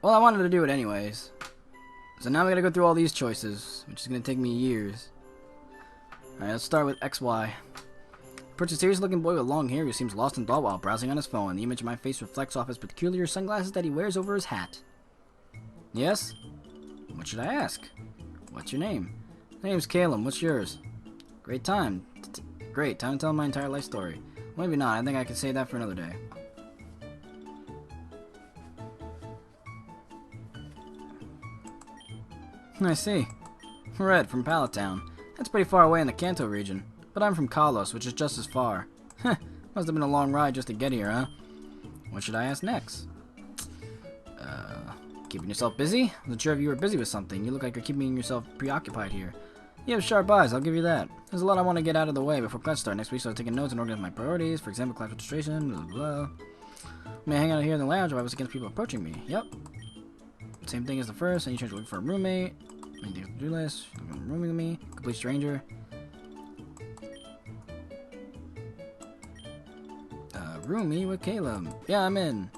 Well, I wanted to do it anyways. So now we gotta go through all these choices, which is gonna take me years. Alright, let's start with XY. Approach a serious looking boy with long hair who seems lost in thought while browsing on his phone. The image of my face reflects off his peculiar sunglasses that he wears over his hat. Yes? What should I ask? What's your name? My name's Calem. What's yours? Great time. Great. Time to tell my entire life story. Maybe not. I think I can save that for another day. I see. Red from Palatown. That's pretty far away in the Kanto region. But I'm from Kalos, which is just as far. Heh, must have been a long ride just to get here, huh? What should I ask next? Keeping yourself busy? I wasn't sure if you were busy with something. You look like you're keeping yourself preoccupied here. You have sharp eyes, I'll give you that. There's a lot I want to get out of the way before class start next week, so I'm taking notes and organizing my priorities. For example, class registration, blah, blah, blah. May I hang out here in the lounge if I was against people approaching me? Yep. Same thing as the first, and you change to look for a roommate. Anything to do list, rooming with me, complete stranger. Roomie with Calem. Yeah, I'm in.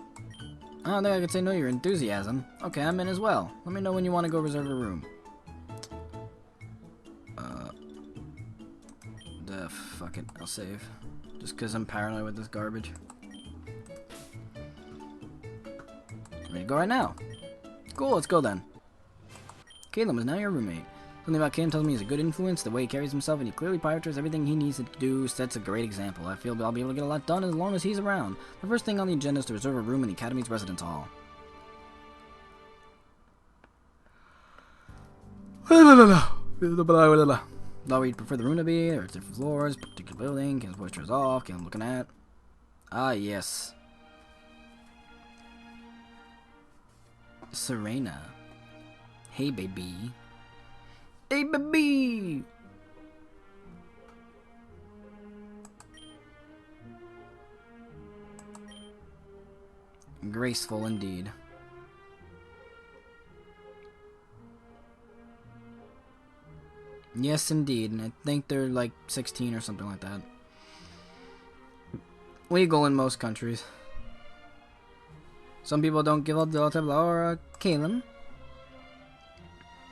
I don't think I could say no to your enthusiasm. Okay, I'm in as well. Let me know when you want to go reserve a room. Fuck it, I'll save. Just because I'm paranoid with this garbage. Ready to go right now. Cool, let's go then. Calem is now your roommate. Something about Calem tells me he's a good influence. The way he carries himself and he clearly prioritizes everything he needs to do sets a great example. I feel I'll be able to get a lot done as long as he's around. The first thing on the agenda is to reserve a room in the Academy's residence hall. Now we'd prefer the room to be. There are different floors, particular building. Calem's voice turns off. Calem looking at. Ah, yes. Serena. Hey, baby. Hey, baby! Graceful indeed. Yes, indeed. And I think they're like 16 or something like that. Legal in most countries. Some people don't give up the aura. Calem.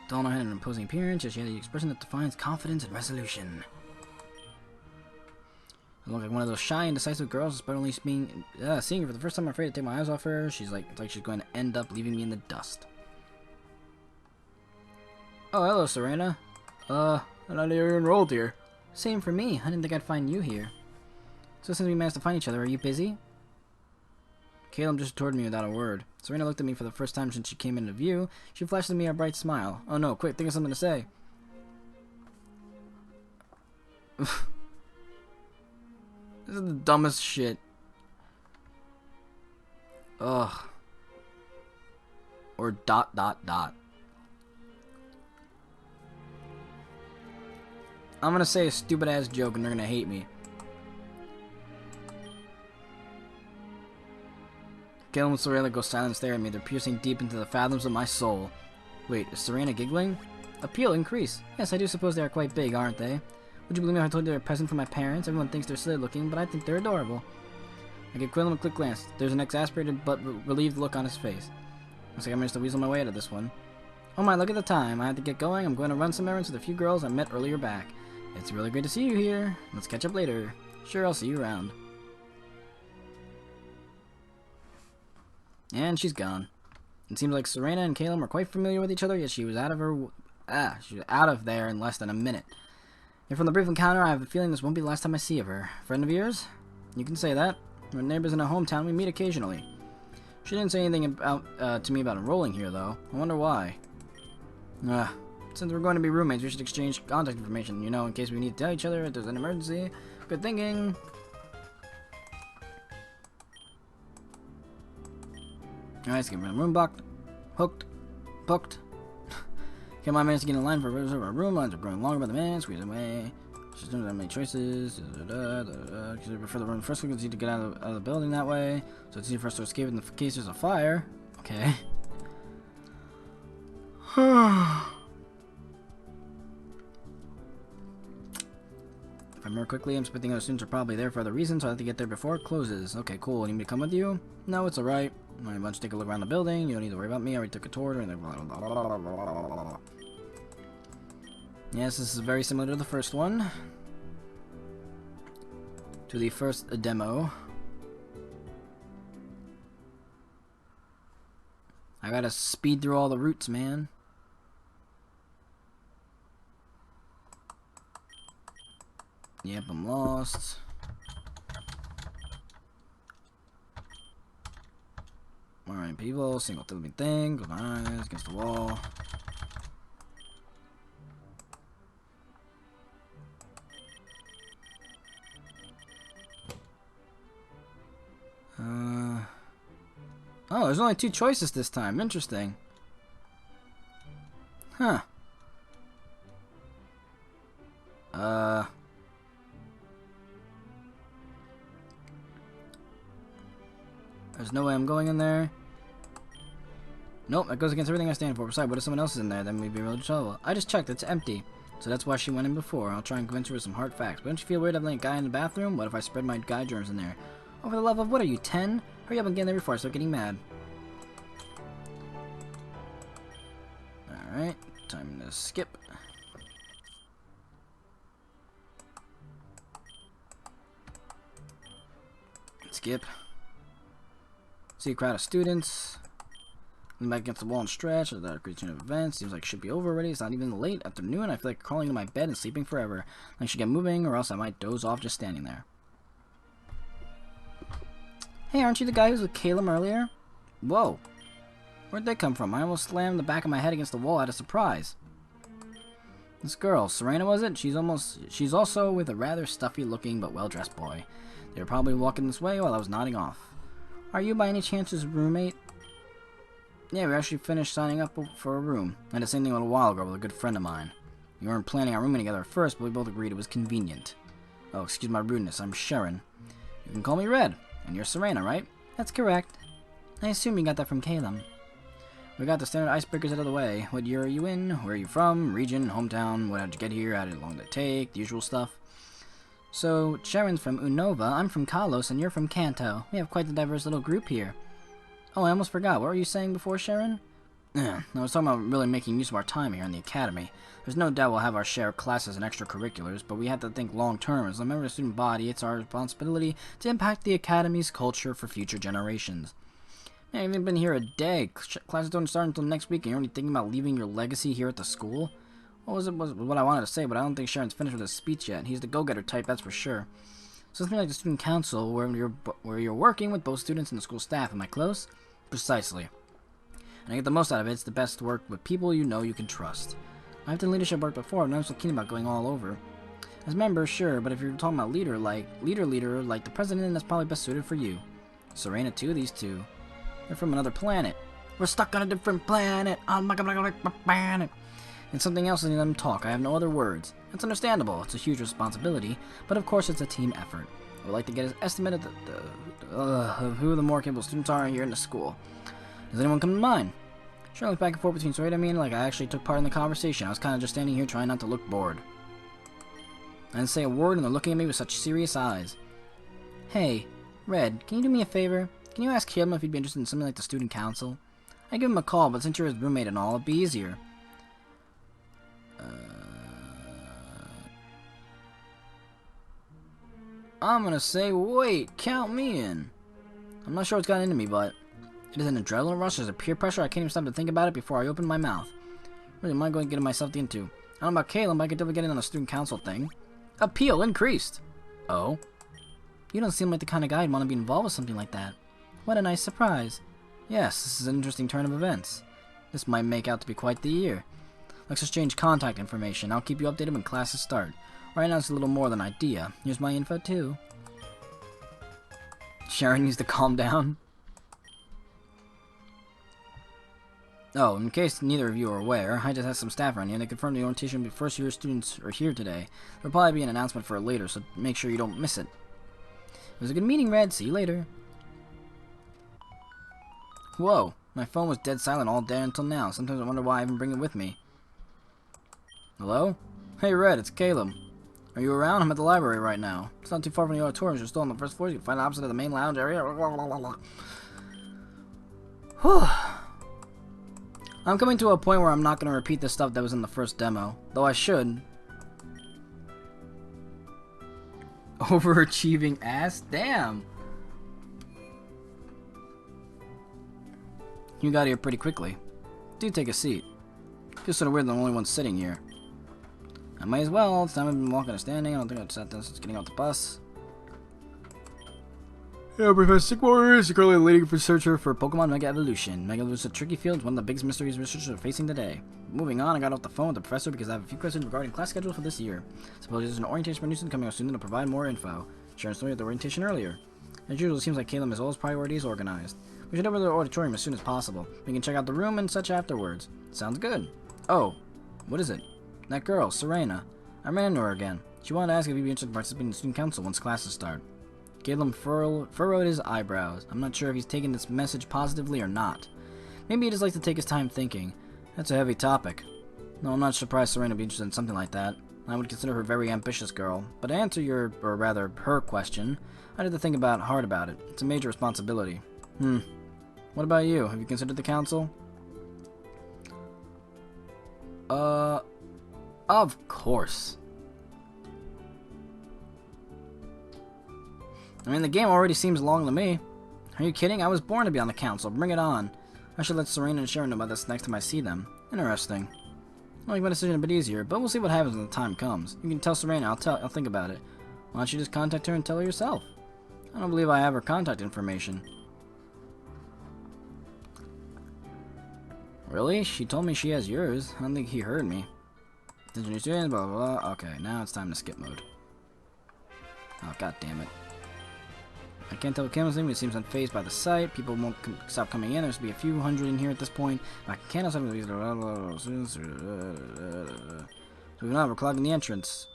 Tall had an imposing appearance, yet she had the expression that defines confidence and resolution. I look like one of those shy and decisive girls, despite only seeing her for the first time. I'm afraid to take my eyes off her. It's like she's going to end up leaving me in the dust. Oh, hello, Serena. I didn't know you were enrolled here. Same for me. I didn't think I'd find you here. So since we managed to find each other, are you busy? Calem just toward me without a word. Serena looked at me for the first time since she came into view. She flashed at me a bright smile. Oh no, quick, think of something to say. This is the dumbest shit. Ugh. Or ... I'm gonna say a stupid ass joke and they're gonna hate me. Calem and Serena go silent and stare at me. They're piercing deep into the fathoms of my soul. Wait, is Serena giggling? Appeal increase. Yes, I do suppose they are quite big, aren't they? Would you believe me if I told you they're a present from my parents? Everyone thinks they're silly looking, but I think they're adorable. I give Calem a quick glance. There's an exasperated but relieved look on his face. Looks like I managed to weasel my way out of this one. Oh my, look at the time. I have to get going. I'm going to run some errands with a few girls I met earlier back. It's really great to see you here. Let's catch up later. Sure, I'll see you around. And she's gone. It seems like Serena and Calem were quite familiar with each other, yet she was out of there in less than a minute. And from the brief encounter, I have a feeling this won't be the last time I see of her. Friend of yours? You can say that. We're neighbors in a hometown. We meet occasionally. She didn't say anything about to me about enrolling here, though. I wonder why. Since we're going to be roommates, we should exchange contact information, you know, in case we need to tell each other if there's an emergency. Good thinking. Alright, let's get my room booked. Booked. Come on, managed to get in line for a room. Lines are growing longer by the man. Squeeze away. Just don't have many choices. Because we prefer the room first. We need to get out of the building that way. So it's easy for us to escape in the case there's a fire. Okay. If I remember quickly, I'm suspecting other students are probably there for other reasons, so I have to get there before it closes. Okay, cool. Need me to come with you? No, it's alright. Alright, why don't you take a look around the building? You don't need to worry about me. I already took a tour. Yes, this is very similar to the first one. To the first demo. I gotta speed through all the routes, man. Yep, I'm lost. Alright, people, single living thing, close my eyes, against the wall. Oh, there's only 2 choices this time. Interesting. Huh. There's no way I'm going in there. Nope, that goes against everything I stand for. Besides, what if someone else is in there? Then we'd be in real trouble. I just checked, it's empty. So that's why she went in before. I'll try and convince her with some hard facts. But don't you feel weird having a guy in the bathroom? What if I spread my guy germs in there? Oh, for the love of, what are you, 10? Hurry up and get in there before I start getting mad. Alright, time to skip. Skip. See a crowd of students. Lean back against the wall and stretch. That great chain of events. Seems like it should be over already. It's not even late afternoon. I feel like crawling into my bed and sleeping forever. I should get moving or else I might doze off just standing there. Hey, aren't you the guy who was with Calem earlier? Whoa. Where'd they come from? I almost slammed the back of my head against the wall out of surprise. This girl, Serena was it? She's also with a rather stuffy looking but well-dressed boy. They were probably walking this way while I was nodding off. Are you by any chance his roommate? Yeah, we actually finished signing up for a room. I had the same thing a little while ago with a good friend of mine. We weren't planning on rooming together at first, but we both agreed it was convenient. Oh, excuse my rudeness, I'm Sharon. You can call me Red. And you're Serena, right? That's correct. I assume you got that from Calem. We got the standard icebreakers out of the way. What year are you in? Where are you from? Region? Hometown? What, how'd you get here? How long did it take? The usual stuff. So, Sharon's from Unova, I'm from Kalos, and you're from Kanto. We have quite the diverse little group here. Oh, I almost forgot. What were you saying before, Sharon? I was talking about really making use of our time here in the academy. There's no doubt we'll have our share of classes and extracurriculars, but we have to think long-term. As a member of the student body, it's our responsibility to impact the academy's culture for future generations. Man, I haven't been here a day. Classes don't start until next week, and you're already thinking about leaving your legacy here at the school? Was what I wanted to say, but I don't think Sharon's finished with his speech yet. He's the go-getter type, that's for sure. Something like the student council, where you're working with both students and the school staff. Am I close? Precisely. And I get the most out of it. It's the best to work with people you know you can trust. I've done leadership work before, but I'm so keen about going all over. As member, sure, but if you're talking about leader like the president, that's probably best suited for you. Serena too, these two. They're from another planet. We're stuck on a different planet. Oh my god, and something else letting them talk. I have no other words. It's understandable. It's a huge responsibility, but of course it's a team effort. I would like to get an estimate of of who the more capable students are here in the school. Does anyone come to mind? Sure, I look back and forth between Serena and me, like I actually took part in the conversation. I was kind of just standing here trying not to look bored. I didn't say a word, and they're looking at me with such serious eyes. Hey, Red, can you do me a favor? Can you ask him if he'd be interested in something like the student council? I'd give him a call, but since you're his roommate and all, it'd be easier. I'm gonna say, wait, count me in. I'm not sure what's gotten into me, but it is an adrenaline rush. There's a peer pressure. I can't even stop to think about it before I open my mouth. Really, am I going to get myself into? I don't know about Calem, but I could definitely get in on the student council thing. Appeal increased. Oh? You don't seem like the kind of guy who'd want to be involved with something like that. What a nice surprise. Yes, this is an interesting turn of events. This might make out to be quite the year. Let's exchange contact information. I'll keep you updated when classes start. Right now it's a little more than an idea. Here's my info too. Sharon needs to calm down. Oh, in case neither of you are aware, I just had some staff around here and they confirmed the orientation first year students are here today. There'll probably be an announcement for it later, so make sure you don't miss it. It was a good meeting, Red. See you later. Whoa, my phone was dead silent all day until now. Sometimes I wonder why I even bring it with me. Hello? Hey, Red, it's Calem. Are you around? I'm at the library right now. It's not too far from the auditorium. You're still on the first floor. You can find it opposite of the main lounge area. Whew. I'm coming to a point where I'm not going to repeat the stuff that was in the first demo, though I should. Overachieving ass? Damn! You got here pretty quickly. Do take a seat. Feels sort of weird that I'm the only one sitting here. I might as well. It's time I've been walking or standing. I don't think I've sat down since getting off the bus. Yeah, Professor Warrior is currently a leading researcher for Pokemon Mega Evolution. Mega Evolution is a tricky field, one of the biggest mysteries researchers are facing today. Moving on, I got off the phone with the professor because I have a few questions regarding class schedule for this year. Suppose there's an orientation for new students coming out soon to provide more info. Sharon told me at the orientation earlier. As usual, it seems like Calem has all his priorities organized. We should head over to the auditorium as soon as possible. We can check out the room and such afterwards. Sounds good. Oh, what is it? That girl, Serena. I ran into her again. She wanted to ask if you'd be interested in participating in the student council once classes start. Calem furrowed his eyebrows. I'm not sure if he's taking this message positively or not. Maybe he just likes to take his time thinking. That's a heavy topic. No, I'm not surprised Serena would be interested in something like that. I would consider her a very ambitious girl. But to answer your, or rather, her question, I had to think hard about it. It's a major responsibility. What about you? Have you considered the council? Of course. I mean, the game already seems long to me. Are you kidding? I was born to be on the council. Bring it on. I should let Serena and Sharon know about this next time I see them. Interesting. I'll make my decision a bit easier, but we'll see what happens when the time comes. You can tell Serena. I'll think about it. Why don't you just contact her and tell her yourself? I don't believe I have her contact information. Really? She told me she has yours. I don't think he heard me. Attention new students, blah blah blah. Okay, now it's time to skip mode. Oh, god damn it. I can't tell what Camel's name. It seems unfazed by the sight. People won't stop coming in. There's to be a few hundred in here at this point. I can't also these. So we're not clogging the entrance.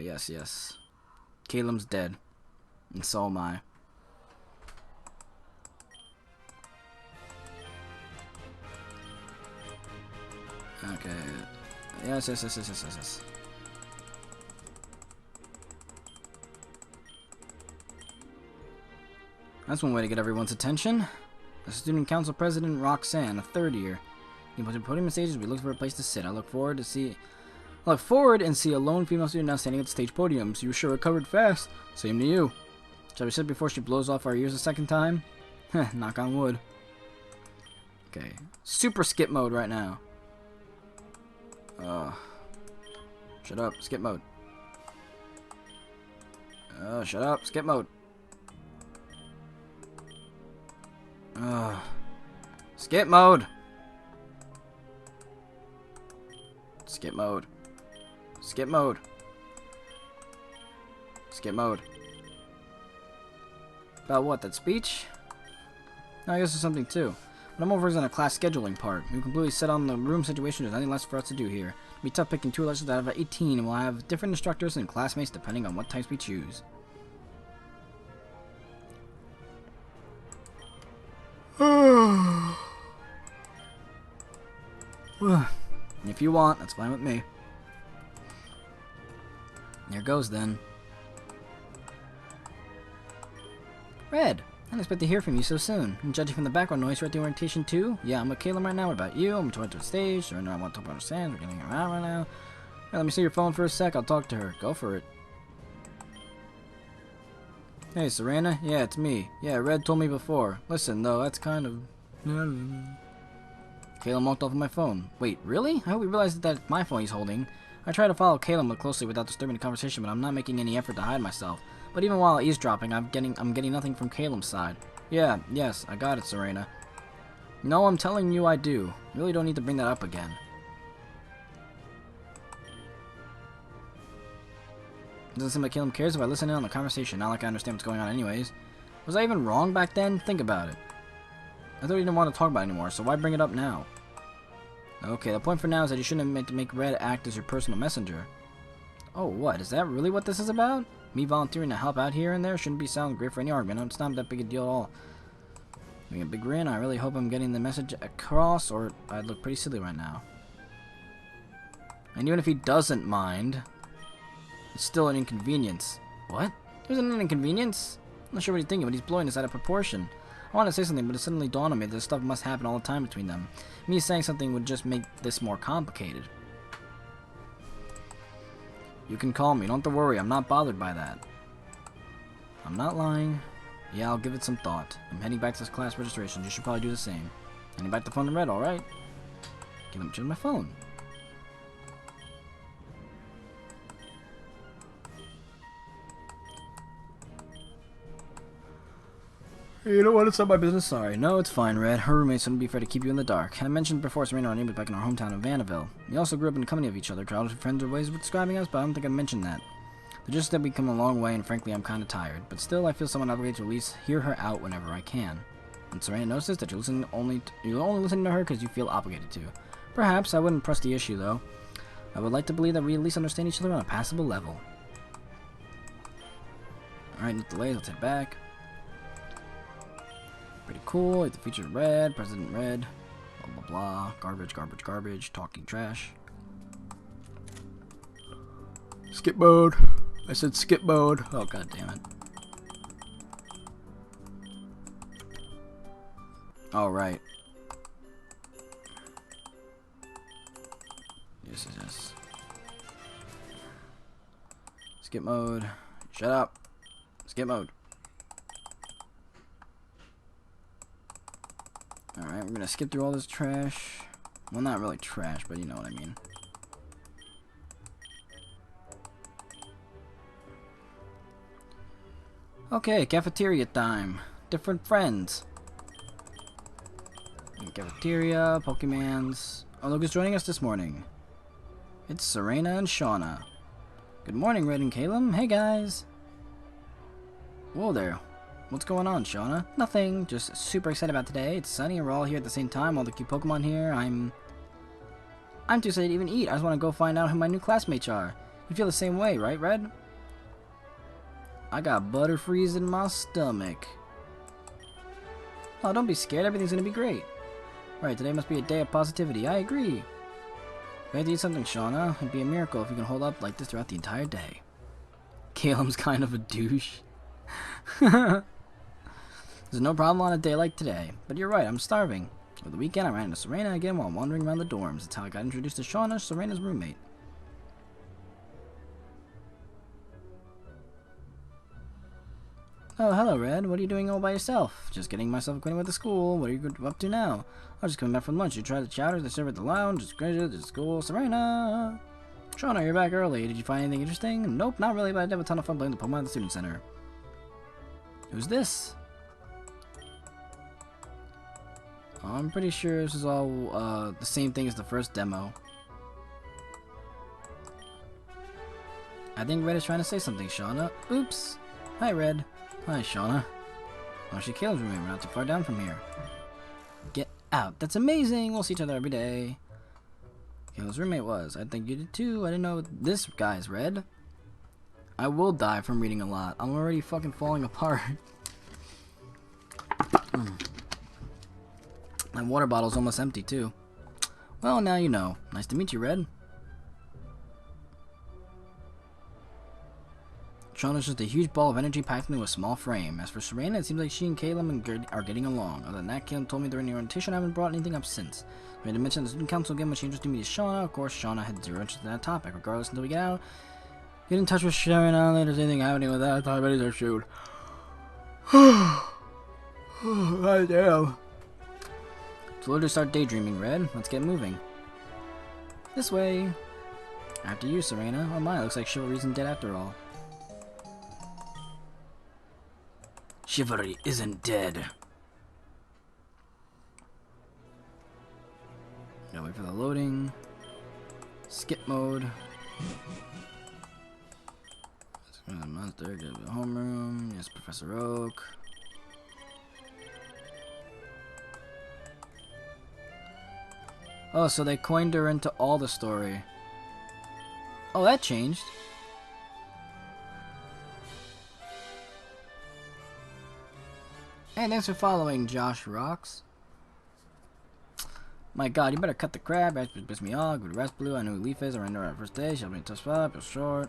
Yes. Calem's dead, and so am I. Okay. Yes. That's one way to get everyone's attention. The student council president Roxanne, a third year. You put podium stages. We look for a place to sit. I look forward and see a lone female student now standing at the stage podiums. You sure recovered fast. Same to you. Shall we sit before she blows off our ears a second time? Knock on wood. Okay. Super skip mode right now. Shut up. Skip mode. Shut up. Skip mode. Skip mode. Skip mode. Skip mode. Skip mode. About what? That speech? No, I guess there's something too. But I'm over on the class scheduling part. We completely set on the room situation. There's nothing less for us to do here. It'll be tough picking 2 lessons out of 18, and we'll have different instructors and classmates depending on what types we choose. If you want, that's fine with me. Here goes then. Red, I didn't expect to hear from you so soon. And judging from the background noise, you're at the orientation too? Yeah, I'm with Calem right now. What about you? I'm going to the stage. So I know I want to understand. We're getting around right now. Hey, let me see your phone for a sec. I'll talk to her. Go for it. Hey, Serena? Yeah, it's me. Yeah, Red told me before. Listen, though, that's kind of... Calem walked off of my phone. Wait, really? I hope he realized that that's my phone he's holding. I try to follow Calem more closely without disturbing the conversation, but I'm not making any effort to hide myself. But even while eavesdropping, I'm getting nothing from Calem's side. Yeah, yes, I got it, Serena. No, I'm telling you I do. You really don't need to bring that up again. It doesn't seem like Calem cares if I listen in on the conversation, not like I understand what's going on anyways. Was I even wrong back then? Think about it. I thought you didn't want to talk about it anymore, so why bring it up now? Okay, the point for now is that you shouldn't have meant to make Red act as your personal messenger. Oh, what? Is that really what this is about? Me volunteering to help out here and there shouldn't be sound great for any argument. It's not that big a deal at all. Making a big grin. I really hope I'm getting the message across, or I'd look pretty silly right now. And even if he doesn't mind, it's still an inconvenience. What? There's an inconvenience? I'm not sure what he's thinking, but he's blowing this out of proportion. I wanted to say something, but it suddenly dawned on me that this stuff must happen all the time between them. Me saying something would just make this more complicated. You can call me. Don't have to worry. I'm not bothered by that. I'm not lying. Yeah, I'll give it some thought. I'm heading back to this class registration. You should probably do the same. Heading back to phone to red, alright? Okay, let me check my phone. You don't want to stop my business? Sorry. No, it's fine, Red. Her roommates wouldn't be afraid to keep you in the dark. I mentioned before Serena and I neighbors back in our hometown of Vanderville. We also grew up in the company of each other. Childhood friends are ways of describing us, but I don't think I mentioned that. They're just that we've come a long way, and frankly, I'm kind of tired. But still, I feel somewhat obligated to at least hear her out whenever I can. And Serena notices that you're only listening to her because you feel obligated to. Perhaps. I wouldn't press the issue, though. I would like to believe that we at least understand each other on a passable level. Alright, no delays. Let's head back. Pretty cool. Like the feature Red, President Red, blah blah blah, garbage, garbage, garbage, talking trash. Skip mode. I said skip mode. Oh god damn it. Alright. Yes. Skip mode. Shut up. Skip mode. Alright, we're gonna skip through all this trash. Well, not really trash, but you know what I mean. Okay, cafeteria time. Different friends. Cafeteria, Pokemans. Oh, look who's joining us this morning. It's Serena and Shauna. Good morning, Red and Calem. Hey, guys. Whoa there. What's going on, Shauna? Nothing. Just super excited about today. It's sunny and we're all here at the same time. All the cute Pokemon here. I'm too excited to even eat. I just want to go find out who my new classmates are. You feel the same way, right, Red? I got Butterfreeze in my stomach. Oh, don't be scared. Everything's gonna be great. Right, today must be a day of positivity. I agree. We have to eat something, Shauna. It'd be a miracle if you can hold up like this throughout the entire day. Calem's kind of a douche. There's no problem on a day like today. But you're right, I'm starving. Over the weekend, I ran into Serena again while wandering around the dorms. That's how I got introduced to Shauna, Serena's roommate. Oh, hello, Red. What are you doing all by yourself? Just getting myself acquainted with the school. What are you up to now? I was just coming back from lunch. You tried the chowders they serve at the lounge. It's great at the school. Serena! Shauna, you're back early. Did you find anything interesting? Nope, not really, but I did have a ton of fun playing the Pokemon at the Student Center. Who's this? Oh, I'm pretty sure this is all the same thing as the first demo. I think Red is trying to say something, Shauna. Oops. Hi, Red. Hi, Shauna. Oh, she Calem's roommate. We're not too far down from here. Get out. That's amazing. We'll see each other every day. Calem's roommate was. I think you did too. I didn't know this guy's Red. I will die from reading a lot. I'm already fucking falling apart. My water bottle's almost empty too. Well, now you know. Nice to meet you, Red. Shauna's just a huge ball of energy packed into a small frame. As for Serena, it seems like she and Calem are getting along. Other than that, Calem told me during the orientation I haven't brought anything up since. We had to mention the student council again when she introduced me to Shauna. Of course, Shauna had zero interest in that topic. Regardless, until we get out, get in touch with Serena. If there's anything happening with that, I thought I better shoot. God damn. So we'll just start daydreaming, Red. Let's get moving. This way. After you, Serena. Oh my, looks like Chivalry isn't dead after all. Chivalry isn't dead. Gotta wait for the loading. Skip mode. Monster, go to the homeroom. Yes, Professor Oak. Oh, so they coined her into all the story. Oh, that changed. Hey, thanks for following, Josh Rocks. My god, you better cut the crap. Raspberry pissed me off. Good rest blue. I know who Leaf is. I ran her at first day. She'll be a tough spot. Real short.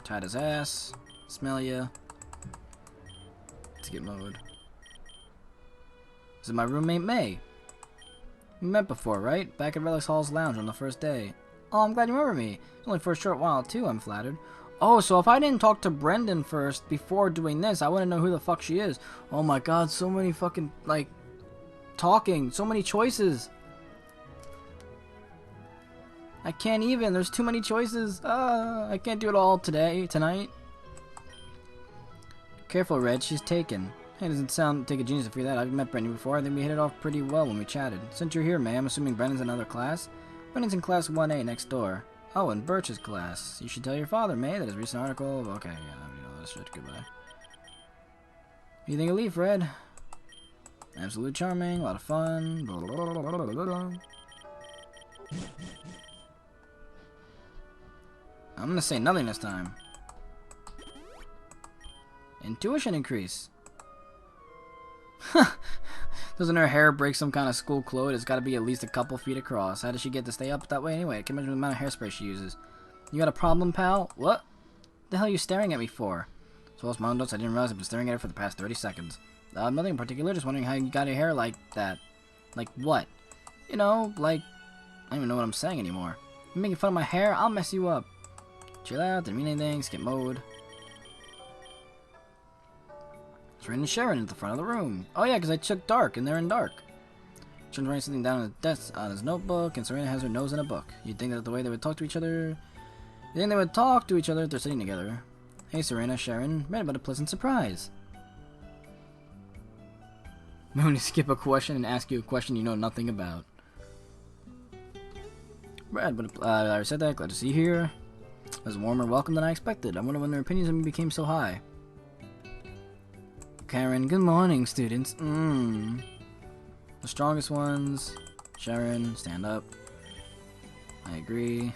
Tight as ass. Smell ya. Skip mode. This is my roommate, May. We met before, right? Back at Relics Hall's lounge on the first day. Oh, I'm glad you remember me. It's only for a short while, too, I'm flattered. Oh, so if I didn't talk to Brendan first before doing this, I wouldn't know who the fuck she is. Oh my god, so many fucking, like, talking. So many choices. I can't even. There's too many choices. I can't do it all tonight. Careful, Red. She's taken. Hey, doesn't take a genius to figure that out. I've met Brendan before. I think we hit it off pretty well when we chatted. Since you're here, May, I'm assuming Brendan's in another class? Brendan's in class 1A next door. Oh, in Birch's class. You should tell your father, May, that his recent article... Okay, yeah, I already know this shit. Goodbye. What do you think of Leaf, Red? Absolutely charming. A lot of fun. Blah, blah, blah, blah, blah, blah. I'm gonna say nothing this time. Intuition increase. Doesn't her hair break some kind of school code? It's gotta be at least a couple feet across. How does she get to stay up that way anyway? I can't imagine the amount of hairspray she uses. You got a problem, pal? What? The hell are you staring at me for? So as my notes, I didn't realize I've been staring at her for the past 30 seconds. Nothing in particular, just wondering how you got your hair like that. Like what? You know, like... I don't even know what I'm saying anymore. You're making fun of my hair? I'll mess you up. Chill out, didn't mean anything, skip mode. Serena and Sharon at the front of the room. Oh yeah, because I took dark, and they're in dark. Sharon's writing something down on his desk, on his notebook, and Serena has her nose in a book. You'd think that the way they would talk to each other... You think they would talk to each other if they're sitting together. Hey Serena, Sharon, read about a pleasant surprise. I'm going to skip a question and ask you a question you know nothing about. Brad, but I already said that, glad to see you here. It was a warmer welcome than I expected. I wonder when their opinions of me became so high. Karen, good morning, students. The strongest ones. Sharon, stand up. I agree.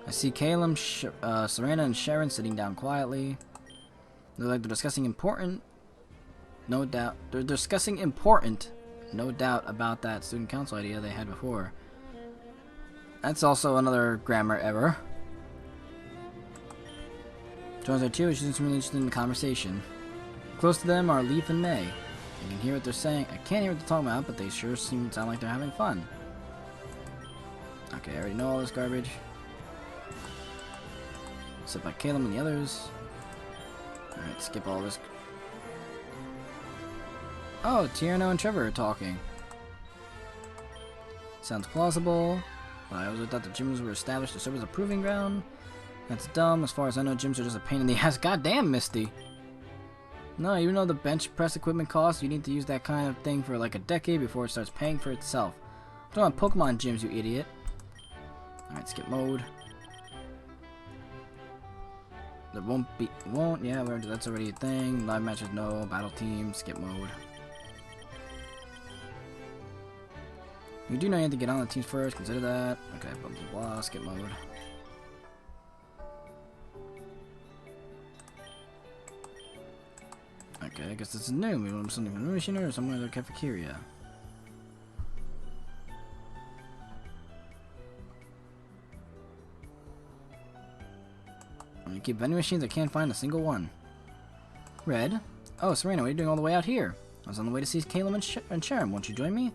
I see Calem, Serena, and Sharon sitting down quietly. They're like they're discussing important. No doubt. They're discussing important. No doubt about that student council idea they had before. That's also another grammar error. Jones there too, she's really interested in the conversation. Close to them are Leaf and May. I can hear what they're saying. I can't hear what they're talking about, but they sure sound like they're having fun. Okay, I already know all this garbage. Except by Calem and the others. Alright, skip all this. Oh, Tierno and Trevor are talking. Sounds plausible. But I always thought the gyms were established to serve as a proving ground. That's dumb. As far as I know, gyms are just a pain in the ass. Goddamn, Misty. No, even though the bench press equipment costs, you need to use that kind of thing for like a decade before it starts paying for itself. Don't want Pokemon gyms, you idiot. Alright, skip mode. There won't, yeah, that's already a thing. Live matches, no. Battle team, skip mode. You do know you have to get on the teams first, consider that. Okay, blah blah blah, skip mode. Okay, I guess this is new. Maybe I'm something from the machine or somewhere in the cafeteria. I'm gonna keep vending machines, I can't find a single one. Red? Oh, Serena, what are you doing all the way out here? I was on the way to see Calem and Sharon. Won't you join me?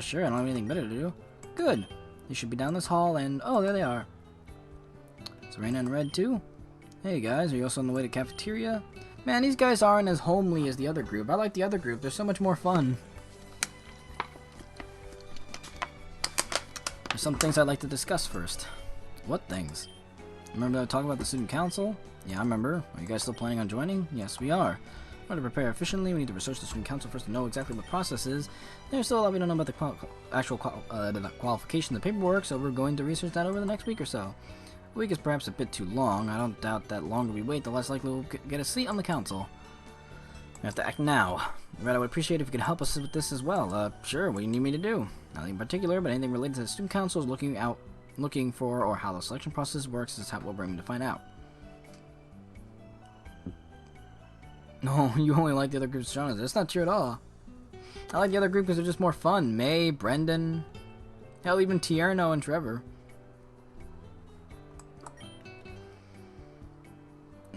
Sure, I don't have anything better to do. Good. You should be down this hall and... Oh, there they are. Serena and Red, too? Hey, guys, are you also on the way to cafeteria? Man, these guys aren't as homely as the other group. I like the other group. They're so much more fun. There's some things I'd like to discuss first. What things? Remember that talk about the student council? Yeah, I remember. Are you guys still planning on joining? Yes, we are. In order to prepare efficiently, we need to research the student council first to know exactly what the process is. There's still a lot we don't know about the qualification of the paperwork, so we're going to research that over the next week or so. A week is perhaps a bit too long. I don't doubt that longer we wait, the less likely we'll get a seat on the council. We have to act now. Red, I would appreciate if you could help us with this as well. Sure, what do you need me to do? Nothing in particular, but anything related to the student council is looking for, or how the selection process works is what we'll bring me to find out. No, you only like the other group's genres. That's not true at all. I like the other group because they're just more fun. May, Brendan, hell, even Tierno and Trevor.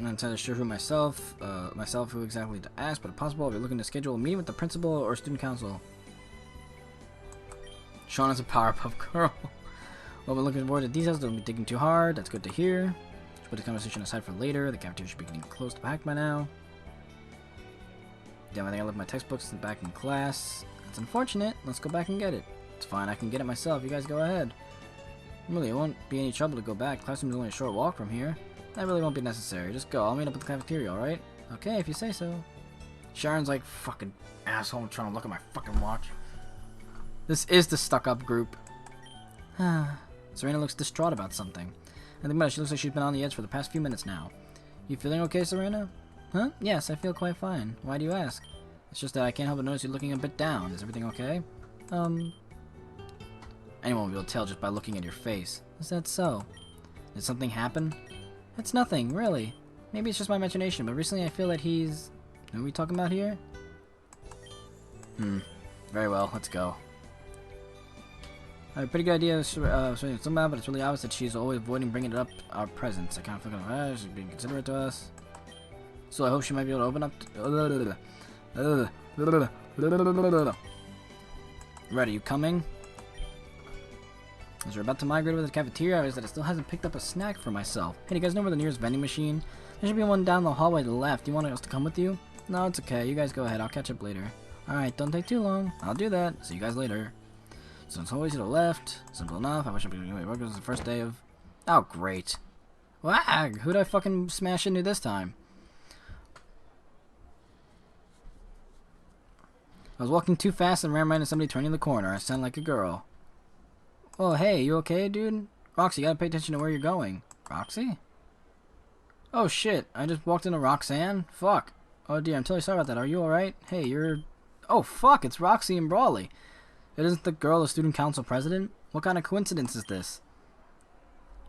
I'm not entirely sure who myself who exactly to ask, but if possible, I'll be looking to schedule a meeting with the principal or student council. Sean is a Powerpuff Girl. Well, we're looking forward to details. Don't be thinking too hard. That's good to hear. Let's put the conversation aside for later. The cafeteria should be getting close to packed by now. Damn, I think I left my textbooks back in class. That's unfortunate. Let's go back and get it. It's fine. I can get it myself. You guys go ahead. Really, it won't be any trouble to go back. Classroom's only a short walk from here. That really won't be necessary. Just go. I'll meet up at the cafeteria, alright? Okay, if you say so. Sharon's like, fucking asshole, trying to look at my fucking watch. This is the stuck-up group. Serena looks distraught about something. I think about it, she looks like she's been on the edge for the past few minutes now. You feeling okay, Serena? Huh? Yes, I feel quite fine. Why do you ask? It's just that I can't help but notice you're looking a bit down. Is everything okay? Anyone will be able to tell just by looking at your face. Is that so? Did something happen? It's nothing, really. Maybe it's just my imagination, but recently I feel that he's... Who are we talking about here? Very well, let's go. I have a pretty good idea somehow, but it's really obvious that she's always avoiding bringing it up our presence. I kind of feel like her. She's being considerate to us. So I hope she might be able to open up Red, are you coming? As we're about to migrate over to the cafeteria, I realized that I still hasn't picked up a snack for myself. Hey, do you guys know where the nearest vending machine? There should be one down the hallway to the left. Do you want us to come with you? No, it's okay. You guys go ahead. I'll catch up later. Alright, don't take too long. I'll do that. See you guys later. So it's always to the left. Simple enough. I wish I could be working. This is the first day of... Oh, great. Wag! Who'd I fucking smash into this time? I was walking too fast and ran right into somebody turning the corner. I sound like a girl. Oh, hey, you okay, dude? Roxy, you gotta pay attention to where you're going. Roxy? Oh, shit. I just walked into Roxanne? Fuck. Oh, dear, I'm totally sorry about that. Are you alright? Hey, you're... Oh, fuck, it's Roxy and Brawley. It isn't the girl the student council president? What kind of coincidence is this?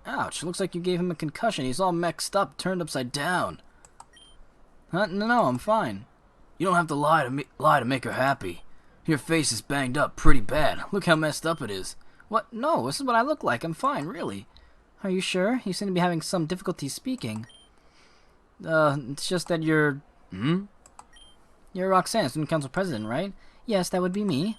Ouch, looks like you gave him a concussion. He's all mixed up, turned upside down. Huh? No, I'm fine. You don't have to lie to make her happy. Your face is banged up pretty bad. Look how messed up it is. What? No, this is what I look like. I'm fine, really. Are you sure? You seem to be having some difficulty speaking. It's just that you're... You're Roxanne, student council president, right? Yes, that would be me.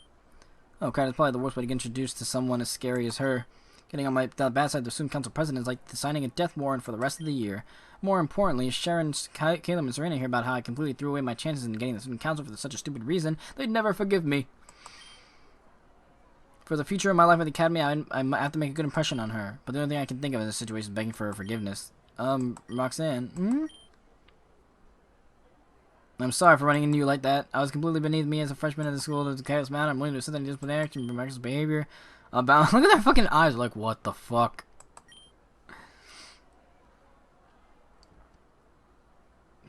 Oh, God, it's probably the worst way to get introduced to someone as scary as her. Getting on the bad side of the student council president is like signing a death warrant for the rest of the year. More importantly, Sharon, Calem, and Serena hear about how I completely threw away my chances in getting the student council for such a stupid reason. They'd never forgive me. For the future of my life at the academy, I might have to make a good impression on her. But the only thing I can think of in this situation is begging for her forgiveness. Roxanne, I'm sorry for running into you like that. I was completely beneath me as a freshman at the school. There's a chaos man. I'm willing to accept any disciplinary action for reckless behavior. Look at their fucking eyes. Like, what the fuck?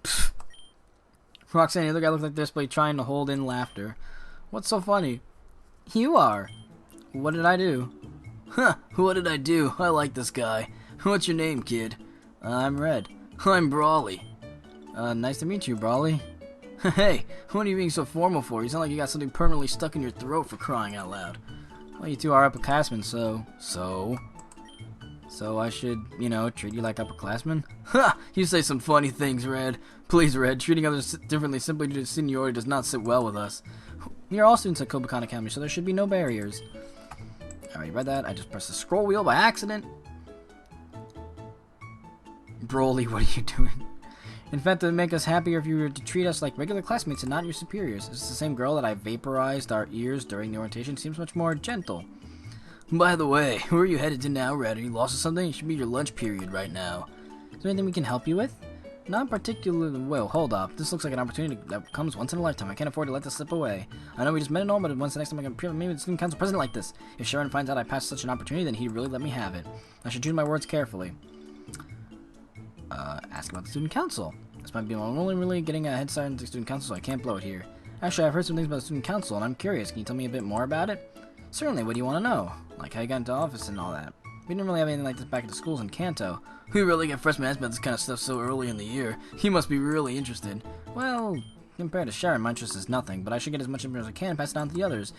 Pfft. Roxanne, the other guy looks like this, but he's trying to hold in laughter. What's so funny? You are. What did I do? Huh, what did I do? I like this guy. What's your name, kid? I'm Red. I'm Brawley. Nice to meet you, Brawley. Hey, what are you being so formal for? You sound like you got something permanently stuck in your throat, for crying out loud. Well, you two are upperclassmen, so I should, you know, treat you like upperclassmen? Ha! You say some funny things, Red. Please, Red, treating others differently simply due to seniority does not sit well with us. We are all students at Kobukan Academy, so there should be no barriers. Alright, you read that? I just pressed the scroll wheel by accident. Broly, what are you doing? In fact, it would make us happier if you were to treat us like regular classmates and not your superiors. Is this the same girl that I vaporized our ears during the orientation? Seems much more gentle. By the way, where are you headed to now, Red? Are you lost or something? It should be your lunch period right now. Is there anything we can help you with? Not particularly. Well, hold up. This looks like an opportunity that comes once in a lifetime. I can't afford to let this slip away. I know we just met and all, but once the next time I can appear, maybe the student council president like this. If Sharon finds out I passed such an opportunity, then he'd really let me have it. I should choose my words carefully. Ask about the student council. This might be I'm only really getting a head start into the student council, so I can't blow it here. Actually, I've heard some things about the student council, and I'm curious. Can you tell me a bit more about it? Certainly. What do you want to know? Like how you got into office and all that. We didn't really have anything like this back at the schools in Kanto. We really get freshmen asked about this kind of stuff so early in the year. You must be really interested. Well, compared to Sharon, my interest is nothing, but I should get as much information as I can and pass it on to the others.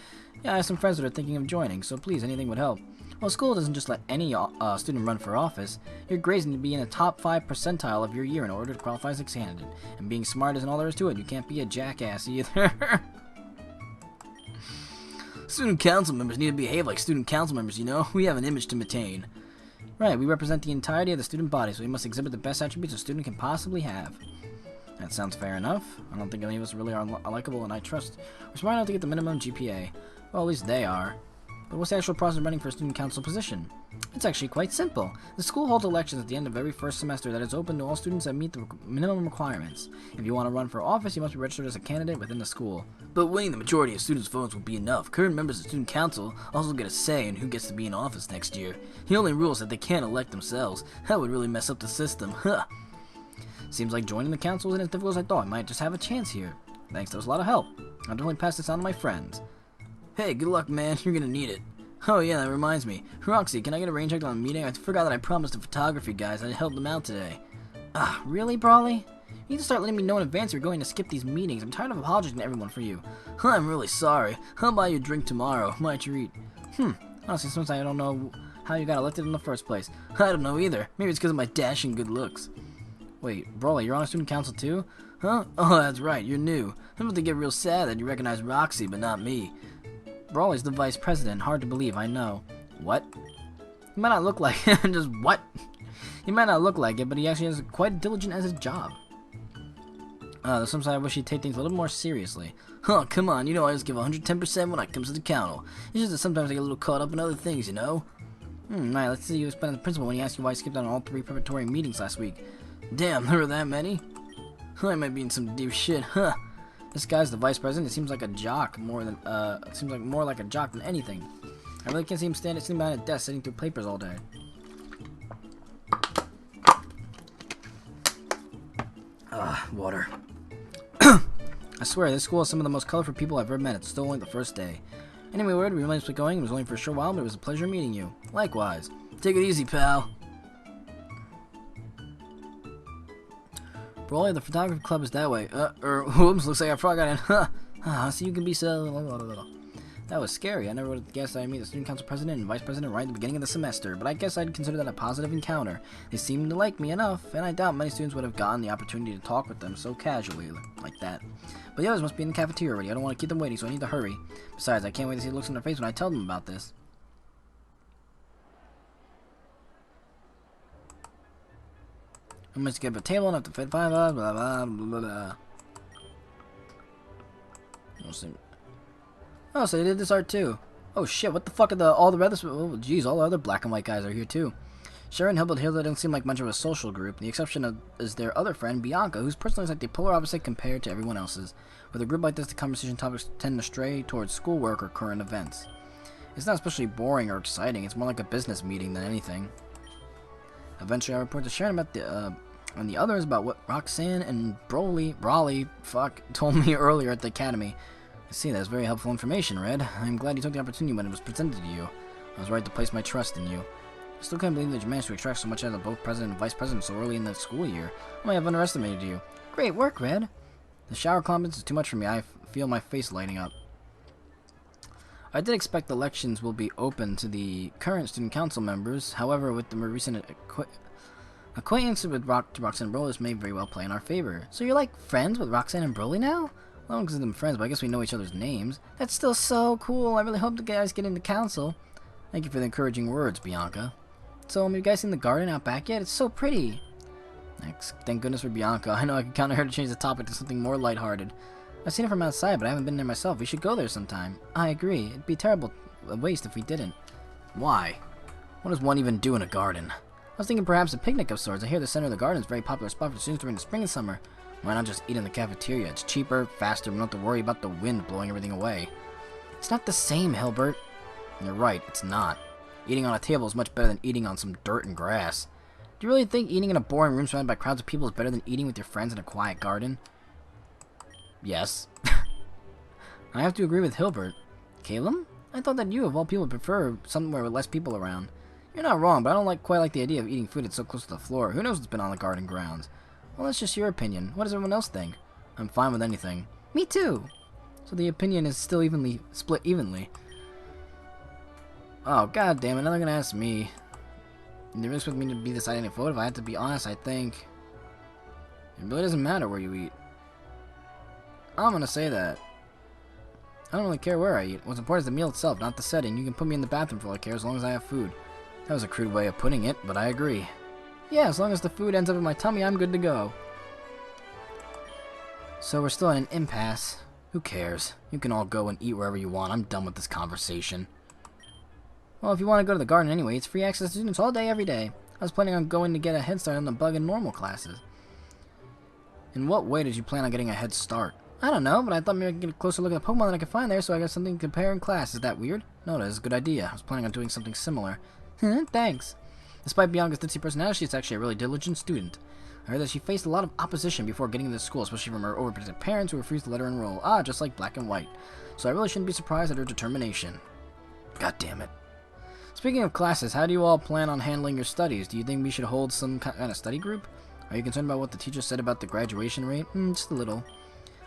Yeah, I have some friends that are thinking of joining, so please, anything would help. Well, school doesn't just let any student run for office. Your grades need to be in the top 5 percentile of your year in order to qualify as a candidate. And being smart isn't all there is to it. You can't be a jackass either. Student council members need to behave like student council members, you know? We have an image to maintain. Right, we represent the entirety of the student body, so we must exhibit the best attributes a student can possibly have. That sounds fair enough. I don't think any of us really are likable, and I trust we're smart enough to get the minimum GPA. Well, at least they are. But what's the actual process of running for a student council position? It's actually quite simple. The school holds elections at the end of every first semester that is open to all students that meet the minimum requirements. If you want to run for office, you must be registered as a candidate within the school. But winning the majority of students' votes will be enough. Current members of the student council also get a say in who gets to be in office next year. The only rule is that they can't elect themselves. That would really mess up the system. Huh. Seems like joining the council isn't as difficult as I thought. I might just have a chance here. Thanks, that was a lot of help. I'll definitely pass this on to my friends. Hey, good luck, man. You're gonna need it. Oh yeah, that reminds me. Roxy, can I get a rain check on the meeting? I forgot that I promised the photography guys I'd help them out today. Really, Brawly? You need to start letting me know in advance you're going to skip these meetings. I'm tired of apologizing to everyone for you. I'm really sorry. I'll buy you a drink tomorrow. My treat. Honestly, sometimes I don't know how you got elected in the first place. I don't know either. Maybe it's because of my dashing good looks. Wait, Brawly, you're on a student council too? Huh? Oh, that's right, you're new. I'm about to get real sad that you recognize Roxy, but not me. Brawly's the vice president. Hard to believe, I know. What? He might not look like it. Just what? He might not look like it, but he actually is quite diligent at his job. Sometimes I wish he'd take things a little more seriously. Huh, come on, you know I just give 110% when it comes to the council. It's just that sometimes I get a little caught up in other things, you know? Right, let's see you explain to the principal when he asked you why you skipped out on all 3 preparatory meetings last week. Damn, there were that many? I might be in some deep shit, huh? This guy's the vice president. It seems like a jock more than seems like more like a jock than anything. I really can't see him sitting behind a desk sitting through papers all day. Water. I swear, this school has some of the most colorful people I've ever met. It's still only the first day. Anyway, where do we really be going? It was only for a short while, but it was a pleasure meeting you. Likewise. Take it easy, pal. Brawly, the photography club is that way. Whoops, looks like I forgot it. So you can be so... That was scary. I never would have guessed I'd meet the student council president and vice president right at the beginning of the semester, but I guess I'd consider that a positive encounter. They seemed to like me enough, and I doubt many students would have gotten the opportunity to talk with them so casually like that. But the others must be in the cafeteria already. I don't want to keep them waiting, so I need to hurry. Besides, I can't wait to see the looks on their face when I tell them about this. I must get a table enough to fit 5 blah blah blah blah blah. Oh, so they did this art too. Oh shit, what the fuck are all the others? Oh jeez, all the other black and white guys are here too. Sharon, Hilbert, Hilda don't seem like much of a social group. The exception is their other friend, Bianca, whose personality is like the polar opposite compared to everyone else's. With a group like this, the conversation topics tend to stray towards schoolwork or current events. It's not especially boring or exciting. It's more like a business meeting than anything. Eventually, I report to Sharon about and the others about what Roxanne and Brawly, told me earlier at the academy. I see, that's very helpful information, Red. I'm glad you took the opportunity when it was presented to you. I was right to place my trust in you. I still can't believe that you managed to extract so much out of both president and vice president so early in the school year. I might have underestimated you. Great work, Red. The shower compliments is too much for me. I feel my face lighting up. I did expect the elections will be open to the current student council members. However, with the more recent acquaintance with Roxanne and Broly, this may very well play in our favor. So you're like friends with Roxanne and Broly now? Well, I don't consider them friends, but I guess we know each other's names. That's still so cool. I really hope the guys get into council. Thank you for the encouraging words, Bianca. So, have you guys seen the garden out back yet? It's so pretty. Thanks. Thank goodness for Bianca. I know I can count on her to change the topic to something more lighthearted. I've seen it from outside, but I haven't been there myself. We should go there sometime. I agree. It'd be a terrible waste if we didn't. Why? What does one even do in a garden? I was thinking perhaps a picnic of sorts. I hear the center of the garden is a very popular spot for students during the spring and summer. Why not just eat in the cafeteria? It's cheaper, faster, we don't have to worry about the wind blowing everything away. It's not the same, Hilbert. You're right, it's not. Eating on a table is much better than eating on some dirt and grass. Do you really think eating in a boring room surrounded by crowds of people is better than eating with your friends in a quiet garden? Yes. I have to agree with Hilbert. Calem? I thought that you, of all people, prefer somewhere with less people around. You're not wrong, but I don't quite like the idea of eating food that's so close to the floor. Who knows what's been on the garden grounds? Well, that's just your opinion. What does everyone else think? I'm fine with anything. Me too! So the opinion is still split evenly. Oh, god damn it, now they're gonna ask me. You really expect me to be deciding a vote? If I have to be honest, I think it really doesn't matter where you eat. I'm gonna say that. I don't really care where I eat. What's important is the meal itself, not the setting. You can put me in the bathroom for all I care, as long as I have food. That was a crude way of putting it, but I agree. Yeah, as long as the food ends up in my tummy, I'm good to go. So we're still at an impasse. Who cares? You can all go and eat wherever you want. I'm done with this conversation. Well, if you want to go to the garden anyway, it's free access to students all day, every day. I was planning on going to get a head start on the bug and normal classes. In what way did you plan on getting a head start? I don't know, but I thought maybe I could get a closer look at the Pokemon that I could find there, so I got something to compare in class. Is that weird? No, that is a good idea. I was planning on doing something similar. Thanks. Despite Bianca's ditzy personality, she's actually a really diligent student. I heard that she faced a lot of opposition before getting into school, especially from her overprotective parents who refused to let her enroll. Ah, just like Black and White. So I really shouldn't be surprised at her determination. God damn it. Speaking of classes, how do you all plan on handling your studies? Do you think we should hold some kind of study group? Are you concerned about what the teacher said about the graduation rate? Just a little.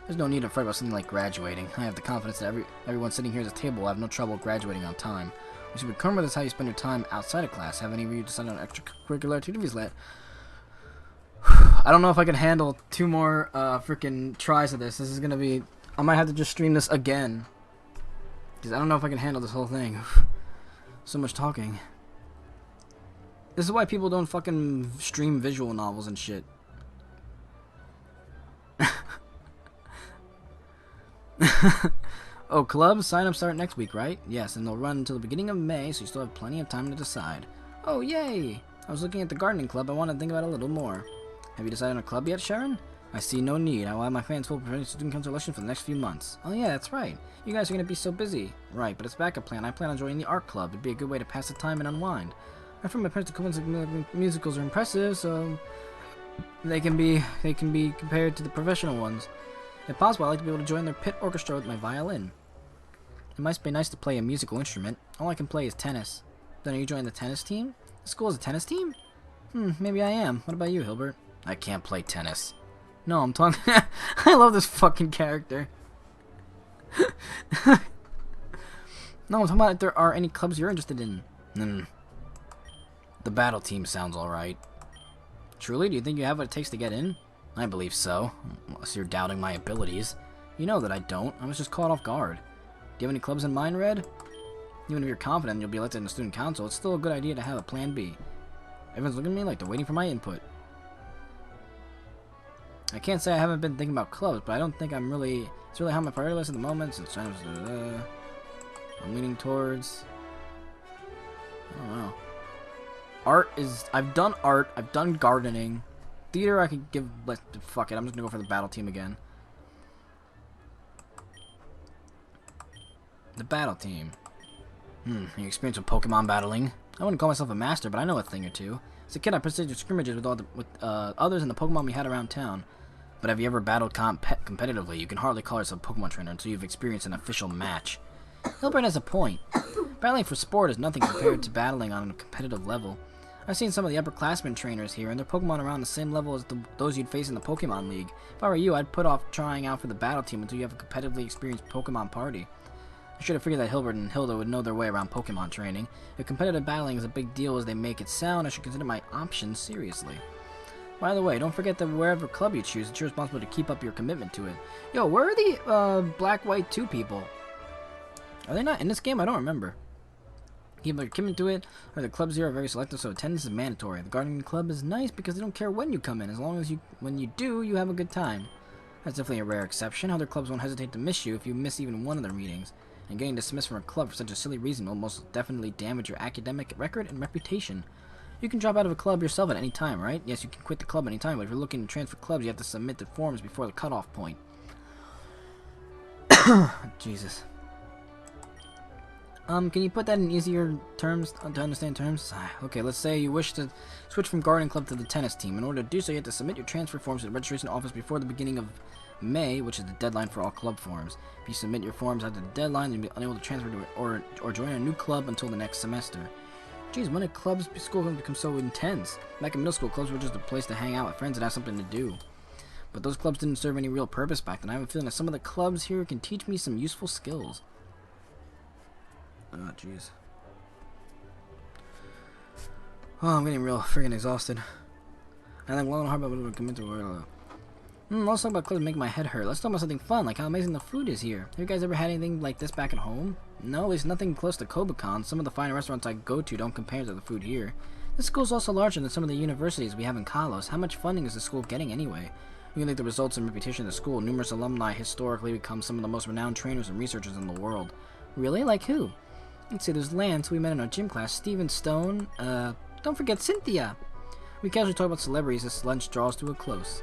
There's no need to fret about something like graduating. I have the confidence that everyone sitting here at the table will have no trouble graduating on time. What should become with is how you spend your time outside of class. Have any of you decided on extracurricular activities yet? I don't know if I can handle 2 more freaking tries of this. This is gonna be... I might have to just stream this again. Because I don't know if I can handle this whole thing. So much talking. This is why people don't fucking stream visual novels and shit. Oh, clubs? Sign-ups start next week, right? Yes, and they'll run until the beginning of May, so you still have plenty of time to decide. Oh, yay! I was looking at the gardening club. I want to think about it a little more. Have you decided on a club yet, Sharon? I see no need. I will have my fans full preparing student council election for the next few months. Oh yeah, that's right. You guys are going to be so busy. Right, but it's a backup plan. I plan on joining the art club. It'd be a good way to pass the time and unwind. I've heard my parents that musicals are impressive, so they can be compared to the professional ones. If possible, I'd like to be able to join their pit orchestra with my violin. It might be nice to play a musical instrument. All I can play is tennis. Then are you joining the tennis team? The school has a tennis team? Maybe I am. What about you, Hilbert? I can't play tennis. No, I'm talking... I love this fucking character. No, I'm talking about if there are any clubs you're interested in. The battle team sounds alright. Truly, do you think you have what it takes to get in? I believe so. Unless you're doubting my abilities. You know that I don't. I was just caught off guard. Do you have any clubs in mind, Red? Even if you're confident you'll be elected in the student council, it's still a good idea to have a plan B. Everyone's looking at me like they're waiting for my input. I can't say I haven't been thinking about clubs, but I don't think it's really high on my priority list at the moment, since I'm leaning towards... I don't know. Art is... I've done art, I've done gardening. Theater I could give... Fuck it, I'm just gonna go for the battle team again. The battle team. You experience with Pokemon battling? I wouldn't call myself a master, but I know a thing or two. As a kid, I participated in scrimmages with others in the Pokemon we had around town. But have you ever battled competitively? You can hardly call yourself a Pokemon trainer until you've experienced an official match. Hilbert has a point. Battling for sport is nothing compared to battling on a competitive level. I've seen some of the upperclassmen trainers here, and their Pokemon around the same level as those you'd face in the Pokemon League. If I were you, I'd put off trying out for the battle team until you have a competitively experienced Pokemon party. I should have figured that Hilbert and Hilda would know their way around Pokemon training. If competitive battling is a big deal as they make it sound, I should consider my options seriously. By the way, don't forget that wherever club you choose, it's your responsibility to keep up your commitment to it. Yo, where are the Black White 2 people? Are they not in this game? I don't remember. Keep up your commitment to it, or the clubs here are very selective, so attendance is mandatory. The gardening club is nice because they don't care when you come in, as long as when you do, you have a good time. That's definitely a rare exception. Other clubs won't hesitate to miss you if you miss even one of their meetings. And getting dismissed from a club for such a silly reason will most definitely damage your academic record and reputation. You can drop out of a club yourself at any time, right? Yes, you can quit the club any time, but if you're looking to transfer clubs, you have to submit the forms before the cutoff point. Jesus. Can you put that in easier terms, to understand terms? Okay, let's say you wish to switch from gardening club to the tennis team. In order to do so, you have to submit your transfer forms to the registration office before the beginning of May, which is the deadline for all club forms. If you submit your forms after the deadline, you'll be unable to transfer to or join a new club until the next semester. Jeez, when did school become so intense? Back in middle school, clubs were just a place to hang out with friends and have something to do. But those clubs didn't serve any real purpose back then. I have a feeling that some of the clubs here can teach me some useful skills. Oh, jeez. Oh, I'm getting real friggin' exhausted. I think long and hard, but we'll come into it. Let's talk about clothes make my head hurt. Let's talk about something fun, like how amazing the food is here. Have you guys ever had anything like this back at home? No, at least nothing close to Kobacon. Some of the fine restaurants I go to don't compare to the food here. This school's also larger than some of the universities we have in Kalos. How much funding is the school getting anyway? We can think the results and reputation of the school. Numerous alumni historically become some of the most renowned trainers and researchers in the world. Really? Like who? Let's see, there's Lance, who we met in our gym class, Steven Stone, don't forget Cynthia! We casually talk about celebrities as lunch draws to a close.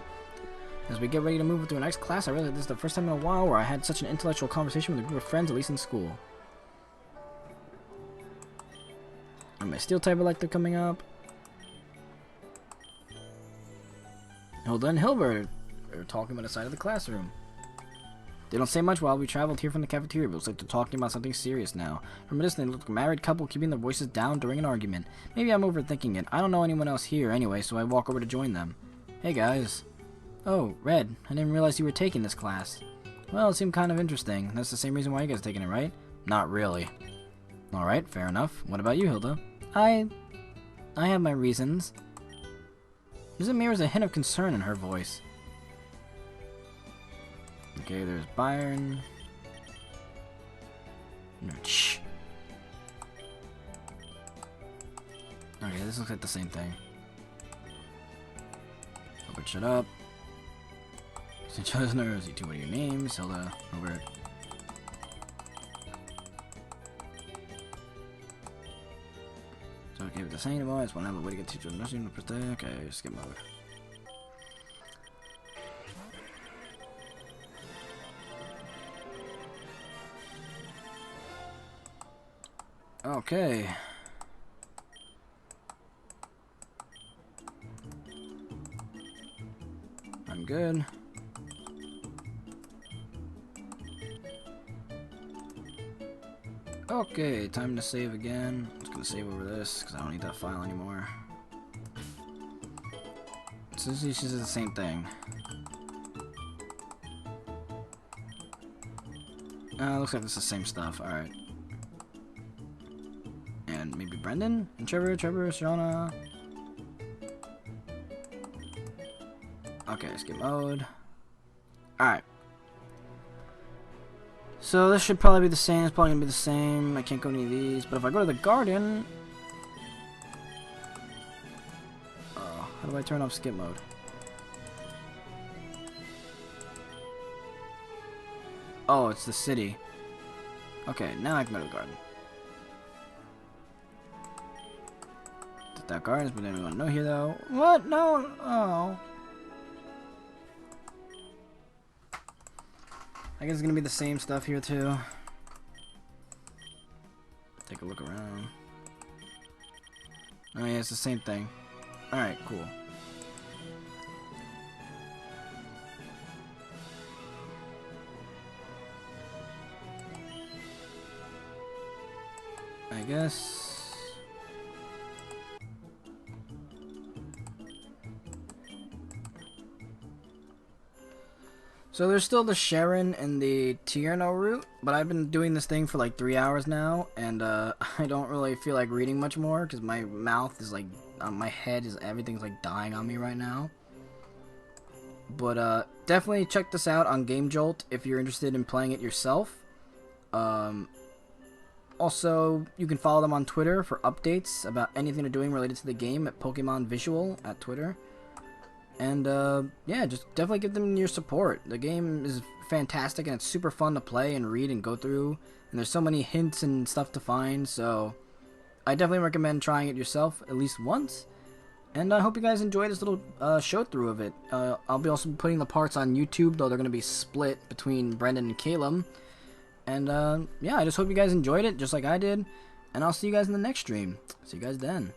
As we get ready to move into our next class, I realize this is the first time in a while where I had such an intellectual conversation with a group of friends, at least in school. And my steel type elector coming up. Hilda and Hilbert are talking by the side of the classroom. They don't say much while we traveled here from the cafeteria, but it looks like they're talking about something serious now. From a distance, they look like a married couple keeping their voices down during an argument. Maybe I'm overthinking it. I don't know anyone else here anyway, so I walk over to join them. Hey guys. Oh, Red. I didn't realize you were taking this class. Well, it seemed kind of interesting. That's the same reason why you guys are taking it, right? Not really. Alright, fair enough. What about you, Hilda? I have my reasons. There's a hint of concern in her voice. Okay, there's Byron. Shh. Okay, this looks like the same thing. Albert, shut up. St. Chesner, Z2, what are your names? Hilda, Robert. So, okay, with the same advice, one have a way to get teacher nursing to protect. Okay, skip mode. Okay. I'm good. Okay, time to save again. I'm just gonna save over this because I don't need that file anymore. So this is the same thing. Looks like it's the same stuff. Alright. And maybe Brendan? And Trevor, Shauna. Okay, skip mode. Alright. So this should probably be the same. It's probably gonna be the same. I can't go to any of these. But if I go to the garden... Oh, how do I turn off skip mode? Oh, it's the city. Okay, now I can go to the garden. That garden is what anyone know here though. What? No. Oh. I guess it's gonna be the same stuff here too. Take a look around. Oh yeah, it's the same thing. Alright, cool. I guess... So there's still the Sharon and the Tierno route, but I've been doing this thing for like 3 hours now, and I don't really feel like reading much more because my mouth is like, my head is, everything's like dying on me right now. But definitely check this out on Game Jolt if you're interested in playing it yourself. Also, you can follow them on Twitter for updates about anything they're doing related to the game at Pokemon Visual at Twitter. And, yeah, just definitely give them your support. The game is fantastic, and it's super fun to play and read and go through. And there's so many hints and stuff to find, so I definitely recommend trying it yourself at least once. And I hope you guys enjoyed this little show-through of it. I'll be also putting the parts on YouTube, though they're going to be split between Brendan and Calem. And, yeah, I just hope you guys enjoyed it, just like I did. And I'll see you guys in the next stream. See you guys then.